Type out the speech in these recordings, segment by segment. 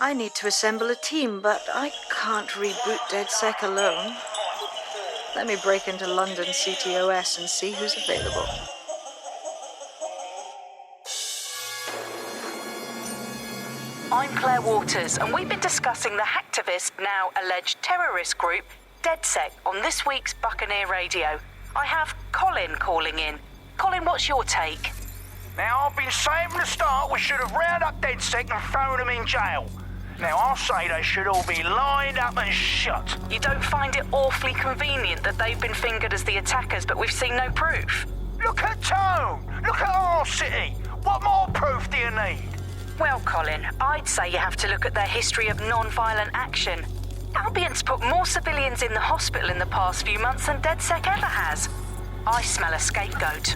I need to assemble a team, but I can't reboot DedSec alone. Let me break into London ctOS and see who's available. I'm Claire Waters, and we've been discussing the hacktivist, now alleged terrorist group, DedSec, on this week's Buccaneer Radio. I have Colin calling in. Colin, what's your take? Now, I've been saying from the start we should have rounded up DedSec and thrown them in jail. Now, I'll say they should all be lined up and shot. You don't find it awfully convenient that they've been fingered as the attackers, but we've seen no proof? Look at Tone! Look at our city! What more proof do you need? Well, Colin, I'd say you have to look at their history of non-violent action. Albion's put more civilians in the hospital in the past few months than DedSec ever has. I smell a scapegoat.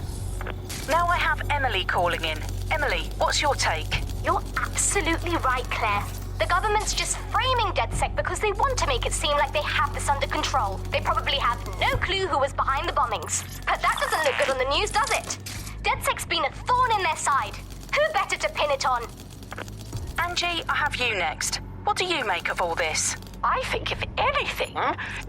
Now I have Emily calling in. Emily, what's your take? You're absolutely right, Claire. The government's just framing DedSec because they want to make it seem like they have this under control. They probably have no clue who was behind the bombings. But that doesn't look good on the news, does it? DedSec's been a thorn in their side. Who better to pin it on? Angie, I have you next. What do you make of all this? I think, if anything,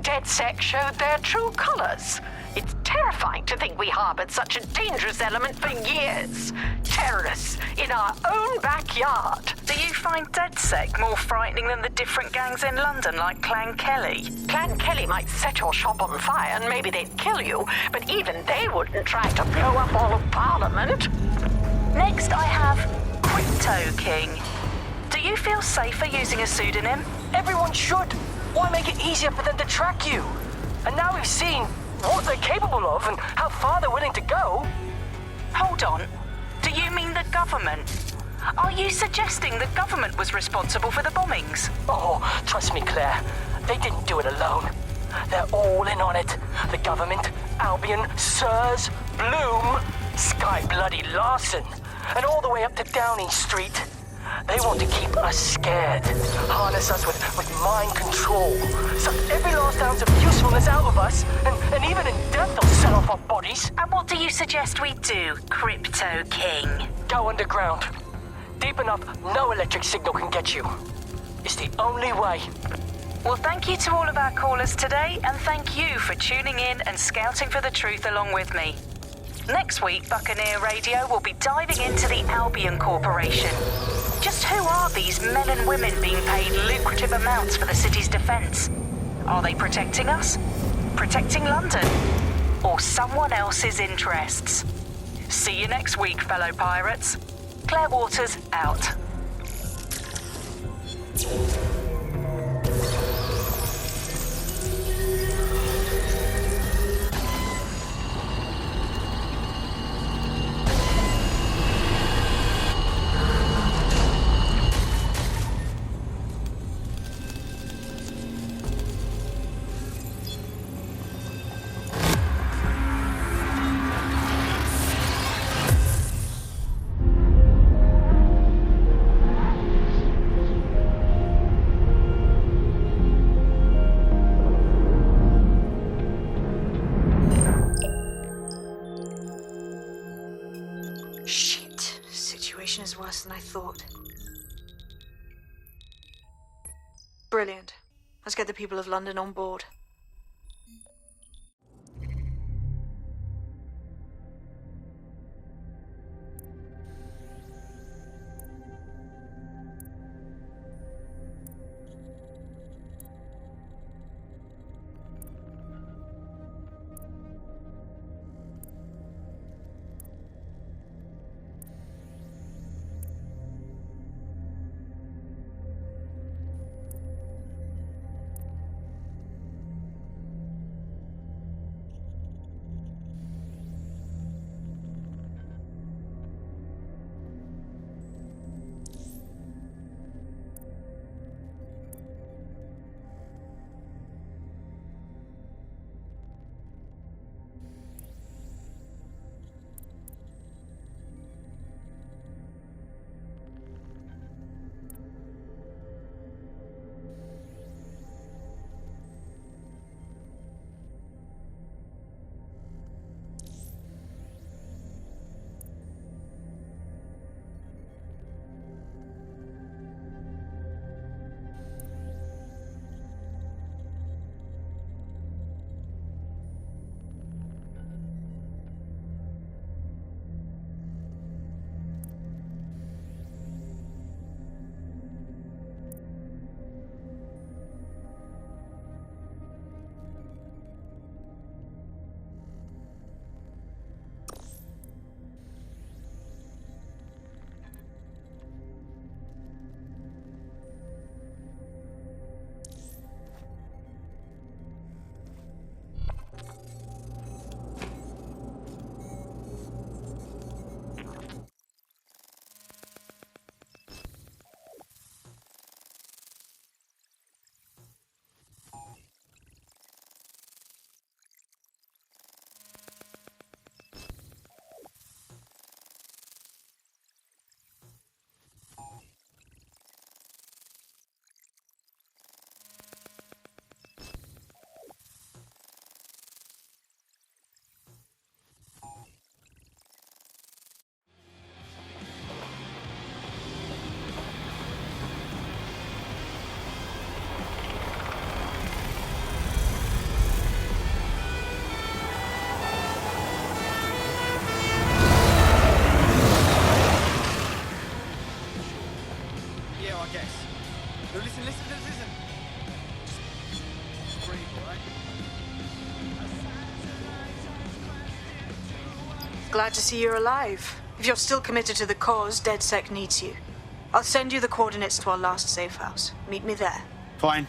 DedSec showed their true colours. It's terrifying to think we harboured such a dangerous element for years. Terrorists in our own backyard. Do you find DedSec more frightening than the different gangs in London, like Clan Kelly? Clan Kelly might set your shop on fire and maybe they'd kill you, but even they wouldn't try to blow up all of Parliament. Next, I have Crypto King. Do you feel safer using a pseudonym? Everyone should. Why make it easier for them to track you? And now we've seen what they're capable of and how far they're willing to go. Hold on. Do you mean the government? Are you suggesting the government was responsible for the bombings? Oh, trust me, Claire. They didn't do it alone. They're all in on it. The government, Albion, Sirs, Bloom, Sky Bloody Larson, and all the way up to Downing Street. They want to keep us scared, harness us with mind control, suck every last ounce of usefulness out of us, and even in death they'll set off our bodies. And what do you suggest we do, Crypto King? Go underground. Deep enough, no electric signal can get you. It's the only way. Well, thank you to all of our callers today, and thank you for tuning in and scouting for the truth along with me. Next week, Buccaneer Radio will be diving into the Albion Corporation. Just who are these men and women being paid lucrative amounts for the city's defence? Are they protecting us? Protecting London? Or someone else's interests? See you next week, fellow pirates. Claire Waters, out. Is worse than I thought. Brilliant. Let's get the people of London on board. Glad to see you're alive. If you're still committed to the cause, DedSec needs you. I'll send you the coordinates to our last safe house. Meet me there. Fine.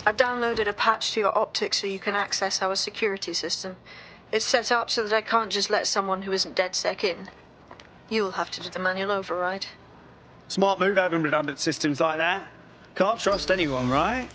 I've downloaded a patch to your optics so you can access our security system. It's set up so that I can't just let someone who isn't DedSec in. You'll have to do the manual override. Smart move having redundant systems like that. Can't trust anyone, right?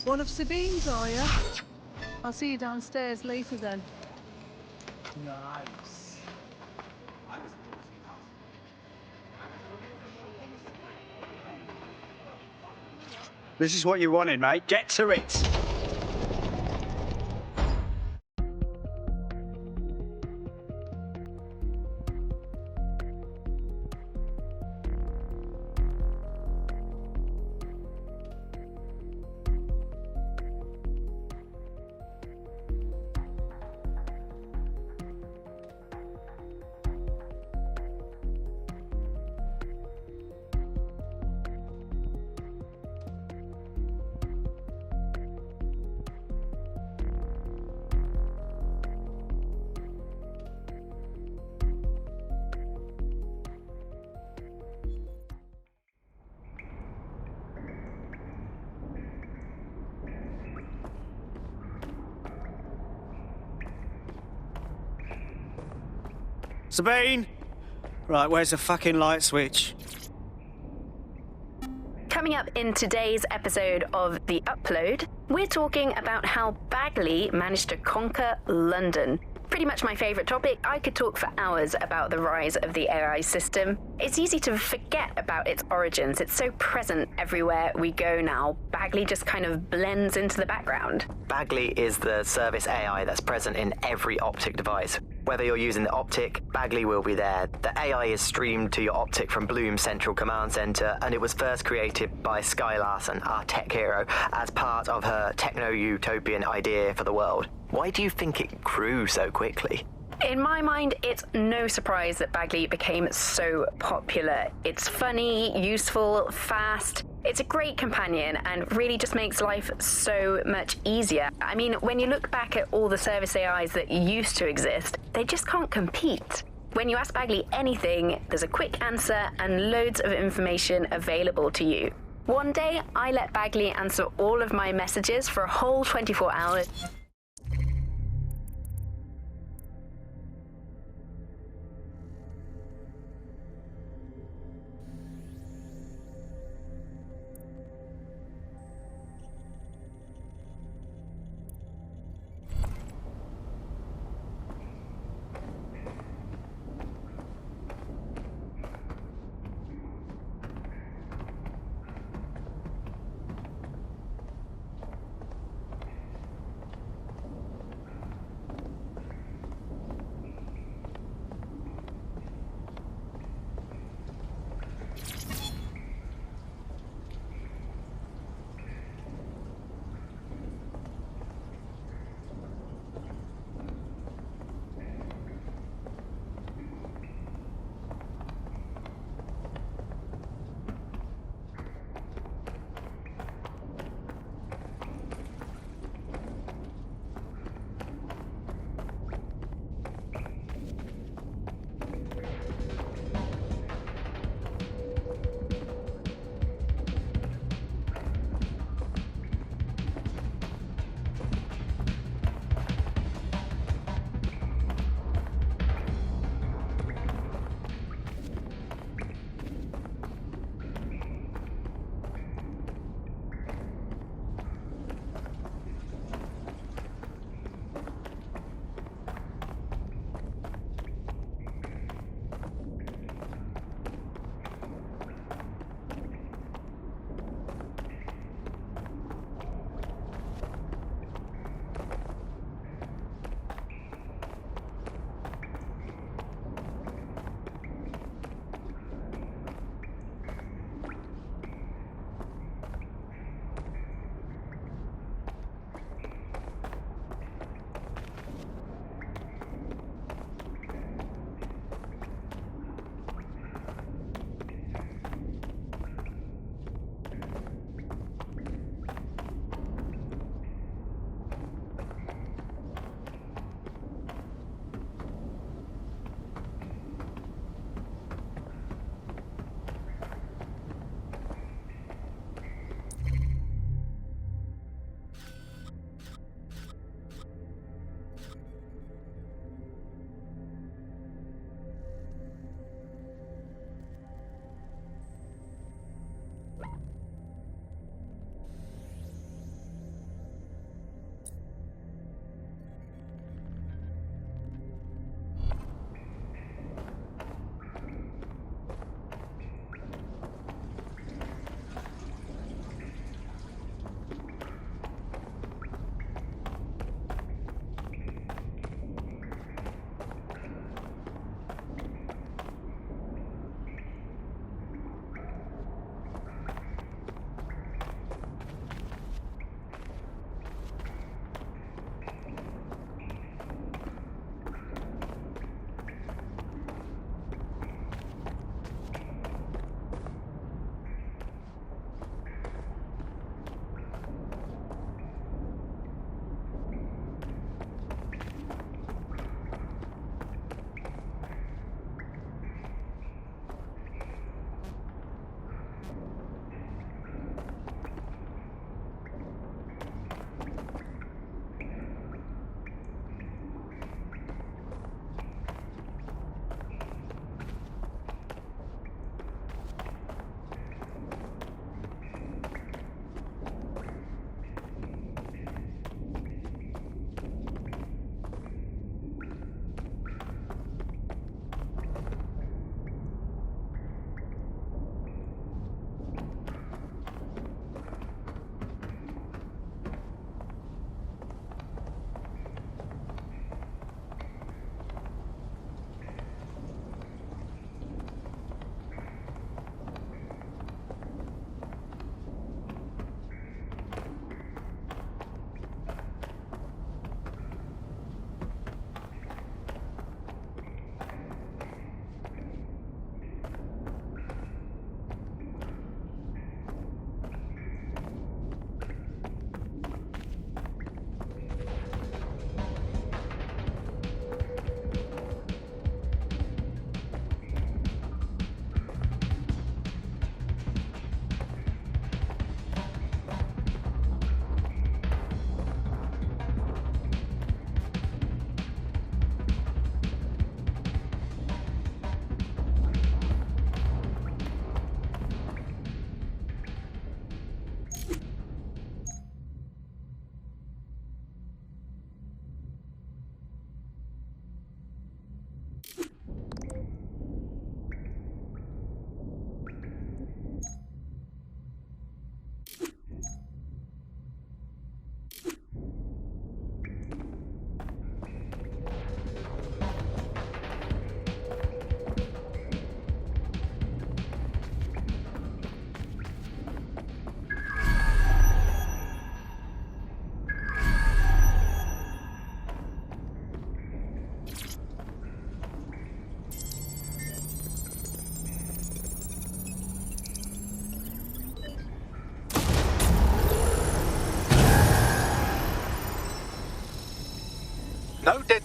One of Sabine's, are you? I'll see you downstairs later then. Nice. This is what you wanted, mate. Get to it. Sabine? Right, where's the fucking light switch? Coming up in today's episode of The Upload, we're talking about how Bagley managed to conquer London. Pretty much my favourite topic. I could talk for hours about the rise of the AI system. It's easy to forget about its origins. It's so present everywhere we go now. Bagley just kind of blends into the background. Bagley is the service AI that's present in every Optic device. Whether you're using the Optic, Bagley will be there. The AI is streamed to your Optic from Bloom's central command center, and it was first created by Sky Larson, our tech hero, as part of her techno-utopian idea for the world. Why do you think it grew so quickly? In my mind, it's no surprise that Bagley became so popular. It's funny, useful, fast. It's a great companion and really just makes life so much easier. I mean, when you look back at all the service AIs that used to exist, they just can't compete. When you ask Bagley anything, there's a quick answer and loads of information available to you. One day, I let Bagley answer all of my messages for a whole 24 hours.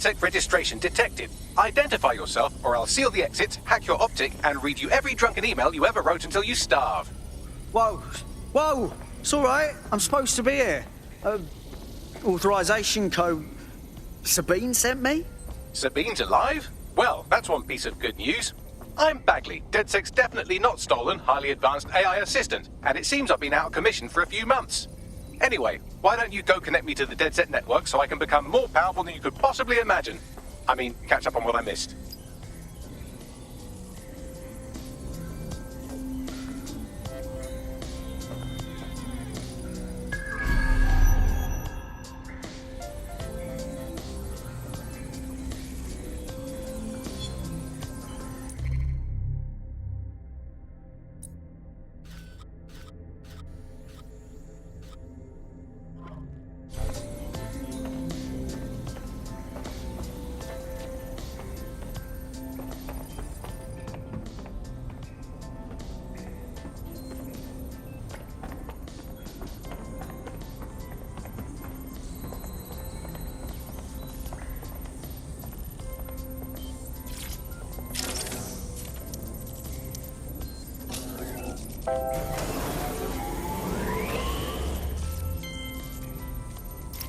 DedSec registration detected. Identify yourself, or I'll seal the exits, hack your optic, and read you every drunken email you ever wrote until you starve. Whoa! It's all right. I'm supposed to be here. Authorization code. Sabine sent me? Sabine's alive? Well, that's one piece of good news. I'm Bagley, DedSec's definitely not stolen, highly advanced AI assistant, and it seems I've been out of commission for a few months. Anyway, why don't you go connect me to the DedSec network so I can become more powerful than you could possibly imagine? I mean, catch up on what I missed.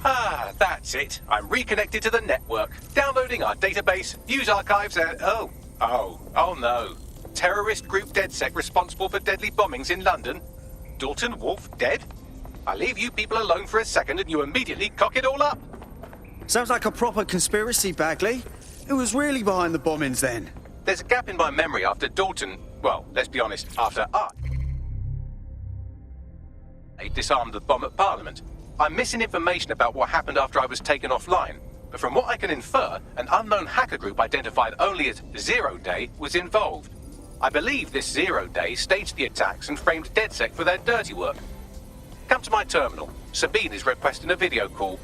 Ah, that's it. I'm reconnected to the network, downloading our database, views archives, and oh no. Terrorist group DedSec responsible for deadly bombings in London. Dalton Wolfe dead? I leave you people alone for a second and you immediately cock it all up. Sounds like a proper conspiracy, Bagley. Who was really behind the bombings then? There's a gap in my memory after Dalton, well, let's be honest, after I disarmed the bomb at Parliament. I'm missing information about what happened after I was taken offline, but from what I can infer, an unknown hacker group identified only as Zero Day was involved. I believe this Zero Day staged the attacks and framed DedSec for their dirty work. Come to my terminal. Sabine is requesting a video call.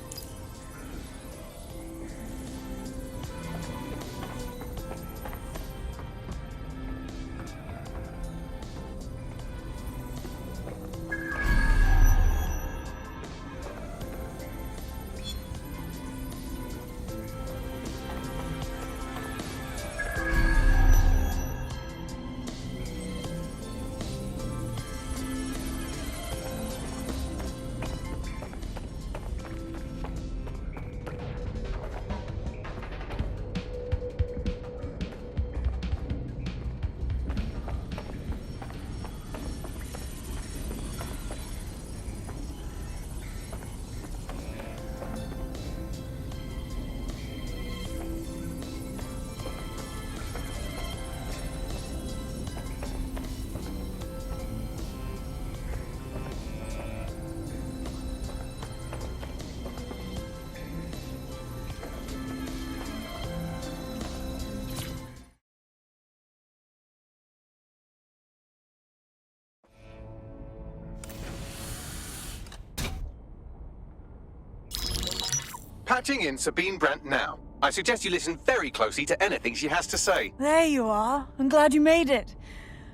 Patching in Sabine Brandt now. I suggest you listen very closely to anything she has to say. There you are. I'm glad you made it.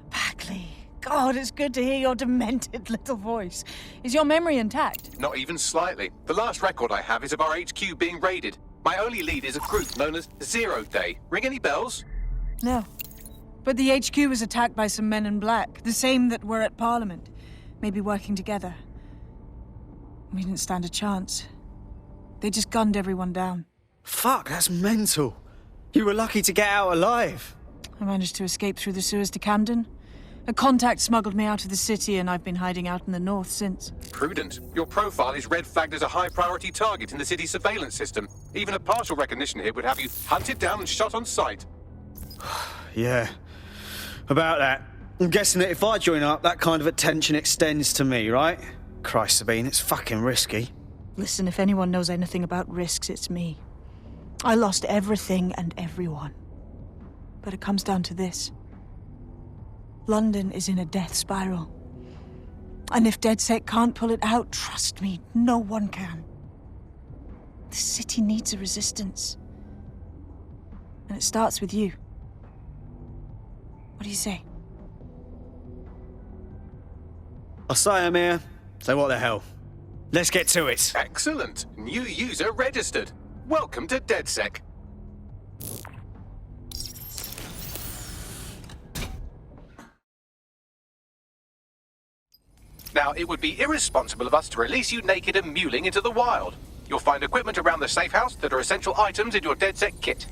Bagley, God, it's good to hear your demented little voice. Is your memory intact? Not even slightly. The last record I have is of our HQ being raided. My only lead is a group known as Zero Day. Ring any bells? No. But the HQ was attacked by some men in black, the same that were at Parliament. Maybe working together. We didn't stand a chance. They just gunned everyone down. Fuck, that's mental. You were lucky to get out alive. I managed to escape through the sewers to Camden. A contact smuggled me out of the city and I've been hiding out in the north since. Prudent. Your profile is red flagged as a high-priority target in the city's surveillance system. Even a partial recognition here would have you hunted down and shot on sight. Yeah, about that. I'm guessing that if I join up, that kind of attention extends to me, right? Christ, Sabine, it's fucking risky. Listen, if anyone knows anything about risks, it's me. I lost everything and everyone. But it comes down to this. London is in a death spiral. And if DedSec can't pull it out, trust me, no one can. The city needs a resistance. And it starts with you. What do you say? I say I'm here, so what the hell? Let's get to it. Excellent. New user registered. Welcome to DedSec. Now, it would be irresponsible of us to release you naked and mewling into the wild. You'll find equipment around the safe house that are essential items in your DedSec kit.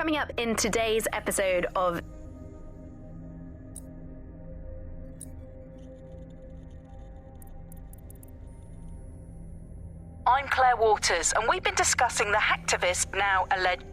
Coming up in today's episode of I'm Claire Waters, and we've been discussing the hacktivist, now alleged